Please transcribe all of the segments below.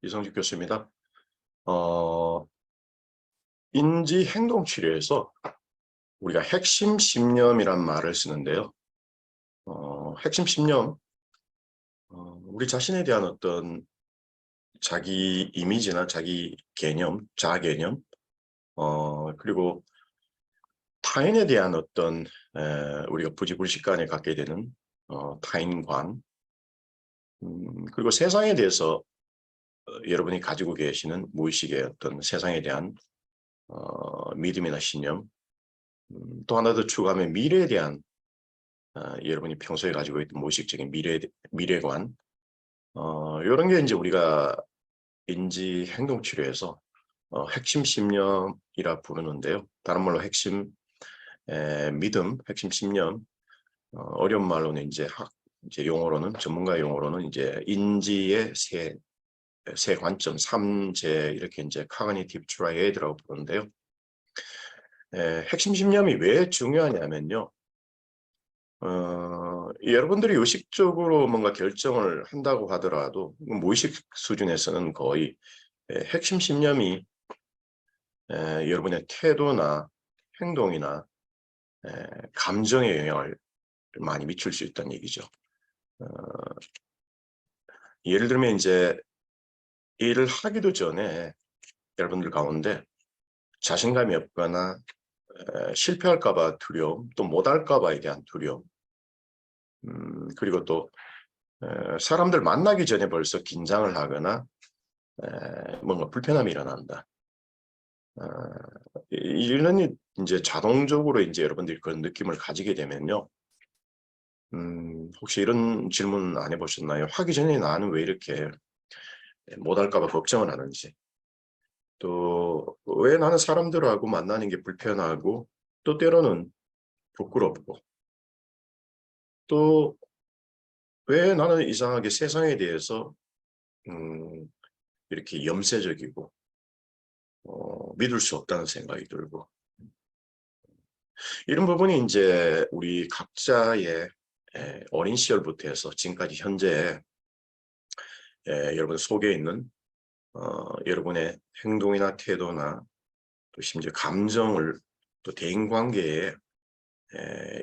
이성직 교수입니다. 인지행동치료에서 우리가 핵심 신념이란 말을 쓰는데요. 핵심 신념, 우리 자신에 대한 어떤 자기 이미지나 자기 개념, 자아 개념, 그리고 타인에 대한 어떤 우리가 부지불식간에 갖게 되는 타인관, 그리고 세상에 대해서 여러분이 가지고 계시는 무의식의 어떤 세상에 대한 믿음이나 신념, 또 하나 더 추가하면 미래에 대한 여러분이 평소에 가지고 있던 무의식적인 미래관, 이런 게 이제 우리가 인지 행동 치료에서 핵심 신념이라 부르는데요. 다른 말로 핵심 믿음, 핵심 신념, 어려운 말로는 이제 용어로는 전문가 용어로는 이제 인지의 세 관점, 3제 이렇게 이제 cognitive triad라고 부르는데요. 핵심 신념이 왜 중요하냐면요. 여러분들이 의식적으로 뭔가 결정을 한다고 하더라도 무의식 수준에서는 거의 핵심 신념이 여러분의 태도나 행동이나 감정에 영향을 많이 미칠 수 있다는 얘기죠. 예를 들면 이제 일을 하기도 전에 여러분들 가운데 자신감이 없거나 실패할까 봐 두려움, 또 못할까 봐에 대한 두려움, 그리고 또 사람들 만나기 전에 벌써 긴장을 하거나 뭔가 불편함이 일어난다. 이런 이제 자동적으로 이제 여러분들이 그런 느낌을 가지게 되면요. 혹시 이런 질문 안 해보셨나요? 하기 전에 나는 왜 이렇게 못할까 봐 걱정을 하는지, 또 왜 나는 사람들하고 만나는 게 불편하고, 또 때로는 부끄럽고, 또 왜 나는 이상하게 세상에 대해서 이렇게 염세적이고 믿을 수 없다는 생각이 들고, 이런 부분이 이제 우리 각자의 어린 시절부터 해서 지금까지 현재 여러분 속에 있는 여러분의 행동이나 태도나 또 심지어 감정을 또 대인관계에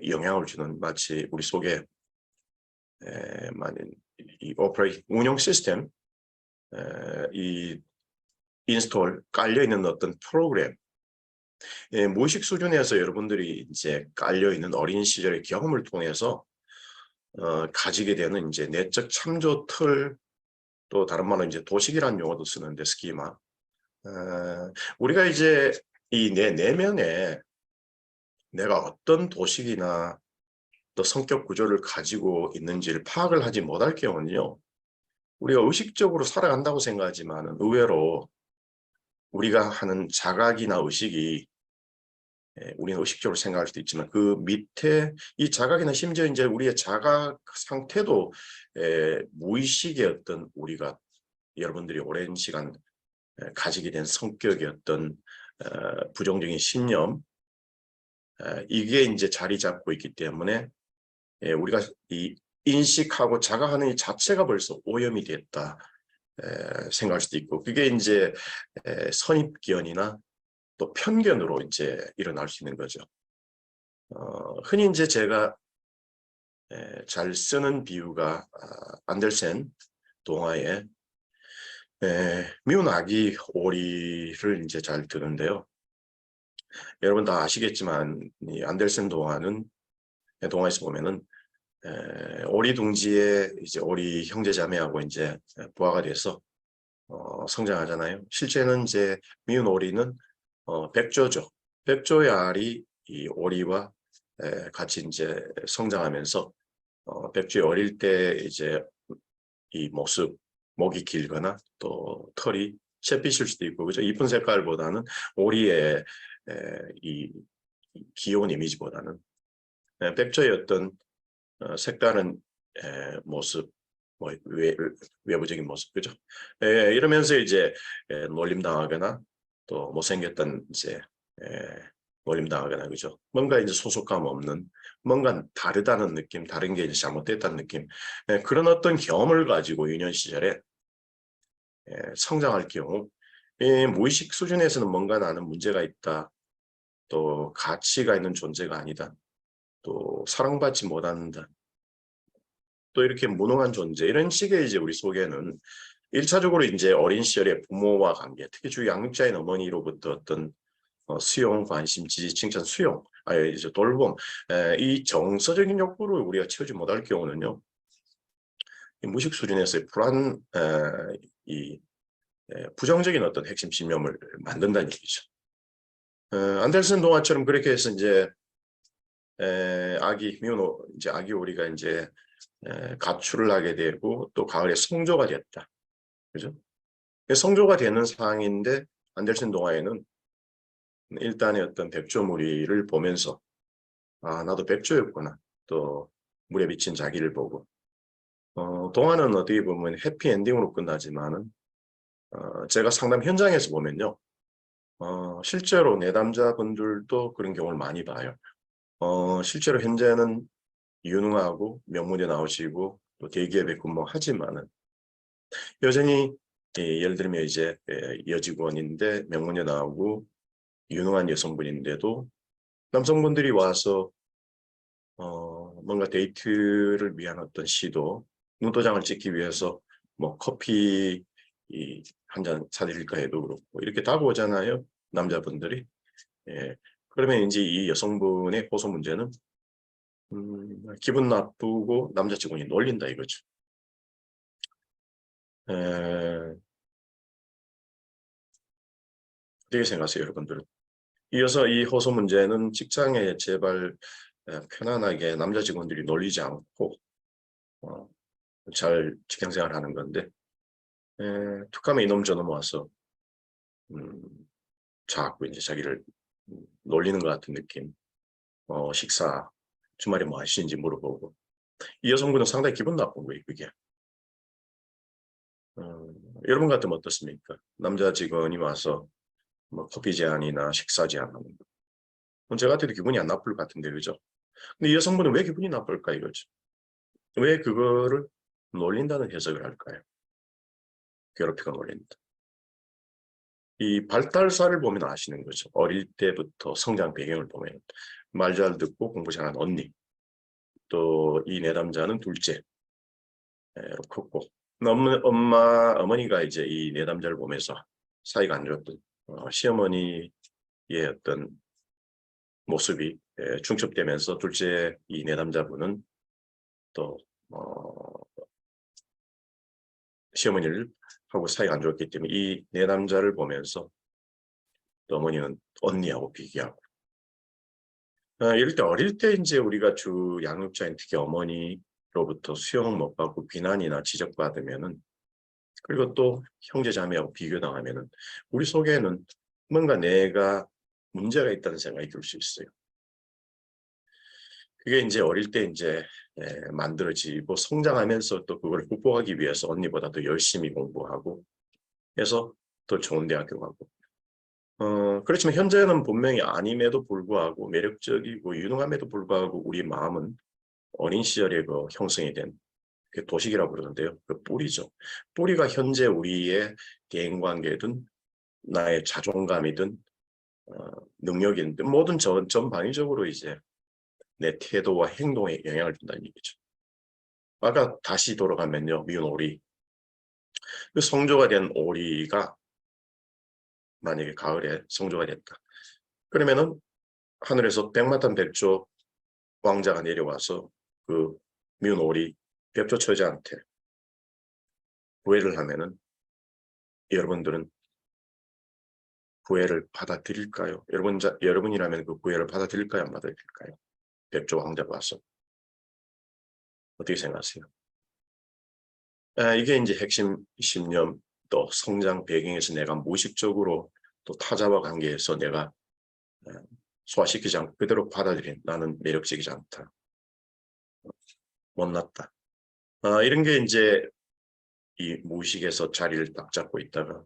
영향을 주는, 마치 우리 속에 이 운영 시스템, 이 인스톨 깔려있는 어떤 프로그램, 무의식 수준에서 여러분들이 이제 깔려있는 어린 시절의 경험을 통해서 가지게 되는 이제 내적 참조 틀, 또 다른 말로 이제 도식이라는 용어도 쓰는데 스키마, 우리가 이제 이 내 내면에 내가 어떤 도식이나 또 성격 구조를 가지고 있는지를 파악을 하지 못할 경우는요, 우리가 의식적으로 살아간다고 생각하지만 의외로 우리가 하는 자각이나 의식이, 우리는 의식적으로 생각할 수도 있지만 그 밑에 이 자각이나 심지어 이제 우리의 자각 상태도 무의식의 어떤 우리가 여러분들이 오랜 시간 가지게 된 성격의 어떤 부정적인 신념, 이게 이제 자리 잡고 있기 때문에 우리가 이 인식하고 자각하는 이 자체가 벌써 오염이 됐다 생각할 수도 있고, 그게 이제 선입견이나 또 편견으로 이제 일어날 수 있는 거죠. 흔히 이제 제가 잘 쓰는 비유가 안델센 동화에 미운 아기 오리를 이제 잘 드는데요. 여러분 다 아시겠지만 이 안델센 동화에서 보면은 오리 둥지에 이제 오리 형제자매하고 이제 부화가 돼서 성장하잖아요. 실제는 이제 미운 오리는 백조죠. 백조의 알이 이 오리와 같이 이제 성장하면서 백조의 어릴 때 이제 이 목이 길거나 또 털이 잿빛일 수도 있고, 그죠? 이쁜 색깔보다는 오리의 이 귀여운 이미지보다는 백조의 어떤 색다른 모습, 뭐 외부적인 모습, 그죠? 이러면서 이제 놀림당하거나 또 못생겼던 이제 놀림당하거나, 그죠? 뭔가 이제 소속감 없는, 뭔가 다르다는 느낌, 다른 게 이제 잘못됐다는 느낌, 그런 어떤 경험을 가지고 유년 시절에 성장할 경우 이 무의식 수준에서는 뭔가 나는 문제가 있다. 또 가치가 있는 존재가 아니다. 또 사랑받지 못한다. 또 이렇게 무능한 존재 이런 식의 이제 우리 속에는 1차적으로 이제 어린 시절의 부모와 관계, 특히 주 양육자인 어머니로부터 어떤 수용, 관심, 지지, 칭찬, 수용, 이제 돌봄, 이 정서적인 욕구를 우리가 채우지 못할 경우는요, 이 무의식 수준에서의 이 부정적인 어떤 핵심 신념을 만든다는 얘기죠. 안델슨 동화처럼 그렇게 해서 이제 이제 아기 오리가 이제 가출을 하게 되고 또 가을에 성조가 됐다. 그죠? 성조가 되는 상황인데 안델슨 동화에는 일단의 어떤 백조무리를 보면서 나도 백조였구나. 또 물에 비친 자기를 보고 동화는 어떻게 보면 해피엔딩으로 끝나지만은 제가 상담 현장에서 보면요. 실제로 내담자분들도 그런 경우를 많이 봐요. 실제로 현재는 유능하고 명문대 나오시고 또 대기업에 근무하지만은 여전히 예를 들면 이제 여직원인데 명문대 나오고 유능한 여성분인데도 남성분들이 와서 뭔가 데이트를 위한 어떤 시도, 눈도장을 찍기 위해서 뭐 커피 한 잔 사드릴까 해도 그렇고 이렇게 다가오잖아요. 남자분들이. 예. 그러면 이제 이 여성분의 호소 문제는 기분 나쁘고 남자 직원이 놀린다 이거죠. 어떻게 생각하세요, 여러분들은? 이어서 이 호소 문제는 직장에 제발 편안하게 남자 직원들이 놀리지 않고 잘 직장생활하는 건데 툭하면 이놈 저놈 와서 자꾸 이제 자기를 놀리는 것 같은 느낌. 식사 주말에 뭐 하시는지 물어보고 이 여성분은 상당히 기분 나쁜 거예요, 그게. 여러분 같으면 어떻습니까? 남자 직원이 와서 뭐 커피 제안이나 식사 제안하는 거. 제가 같아도 기분이 안 나쁠 것 같은데, 그죠? 근데 이 여성분은 왜 기분이 나쁠까 이거죠. 왜 그거를 놀린다는 해석을 할까요? 괴롭히고 놀린다. 이 발달사를 보면 아시는 거죠. 어릴 때부터 성장 배경을 보면 말 잘 듣고 공부 잘하는 언니, 또 이 내담자는 둘째로 컸고 어머니가 이제 이 내담자를 보면서 사이가 안 좋았던 시어머니의 어떤 모습이 중첩되면서 둘째 이 내담자분은 또 시어머니를 하고 사이가 안 좋았기 때문에 이 내남자를 보면서 또 어머니는 언니하고 비교하고 이럴 때 어릴 때 이제 우리가 주 양육자인 특히 어머니로부터 수용 못 받고 비난이나 지적받으면은 그리고 또 형제 자매하고 비교당하면은 우리 속에는 뭔가 내가 문제가 있다는 생각이 들 수 있어요. 그게 이제 어릴 때 이제 만들어지고 성장하면서 또 그걸 극복하기 위해서 언니보다 더 열심히 공부하고 해서 더 좋은 대학교 가고 그렇지만 현재는 분명히 아님에도 불구하고 매력적이고 유능함에도 불구하고 우리 마음은 어린 시절에 그 형성이 된 그 도식이라고 그러는데요. 그 뿌리죠. 뿌리가 현재 우리의 대인관계든 나의 자존감이든 능력이든 모든 전방위적으로 이제 내 태도와 행동에 영향을 준다는 얘기죠. 아까 다시 돌아가면요. 미운 오리. 그 성조가 된 오리가 만약에 가을에 성조가 됐다. 그러면은 하늘에서 백마탄 백조 왕자가 내려와서 그 미운 오리 백조 처자한테 구애를 하면은 여러분들은 구애를 받아들일까요? 여러분이라면 그 구애를 받아들일까요? 안 받아들일까요? 백조 왕자가 와서 어떻게 생각하세요? 이게 이제 핵심 신념 또 성장 배경에서 내가 무의식적으로 또 타자와 관계에서 내가 소화시키지 않고 그대로 받아들인 나는 매력적이지 않다. 못났다. 이런 게 이제 이 무의식에서 자리를 딱 잡고 있다가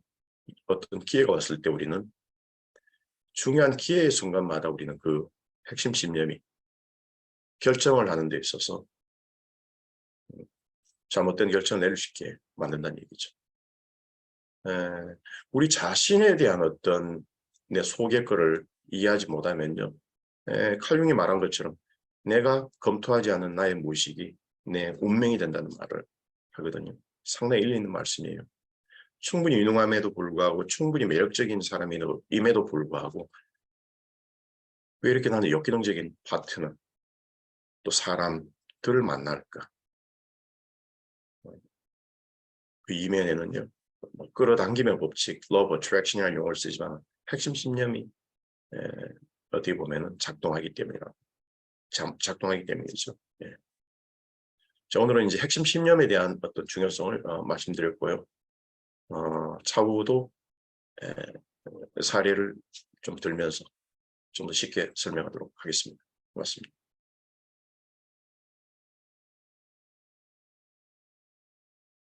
어떤 기회가 왔을 때 우리는 중요한 기회의 순간마다 우리는 그 핵심 신념이 결정을 하는 데 있어서 잘못된 결정을 내릴 수 있게 만든다는 얘기죠. 우리 자신에 대한 어떤 내 속의 거를 이해하지 못하면요. 칼 융이 말한 것처럼 내가 검토하지 않은 나의 무의식이 내 운명이 된다는 말을 하거든요. 상당히 일리 있는 말씀이에요. 충분히 유능함에도 불구하고 충분히 매력적인 사람임에도 불구하고 왜 이렇게 나는 역기능적인 파트너 또 사람들을 만날까? 그 이면에는요. 끌어당김의 법칙, love attraction이라는 용어를 쓰지만 핵심 신념이 어떻게 보면은 작동하기 때문이죠. 예. 자, 오늘은 이제 핵심 신념에 대한 어떤 중요성을 말씀드렸고요. 차후도 사례를 좀 들면서 좀 더 쉽게 설명하도록 하겠습니다. 고맙습니다.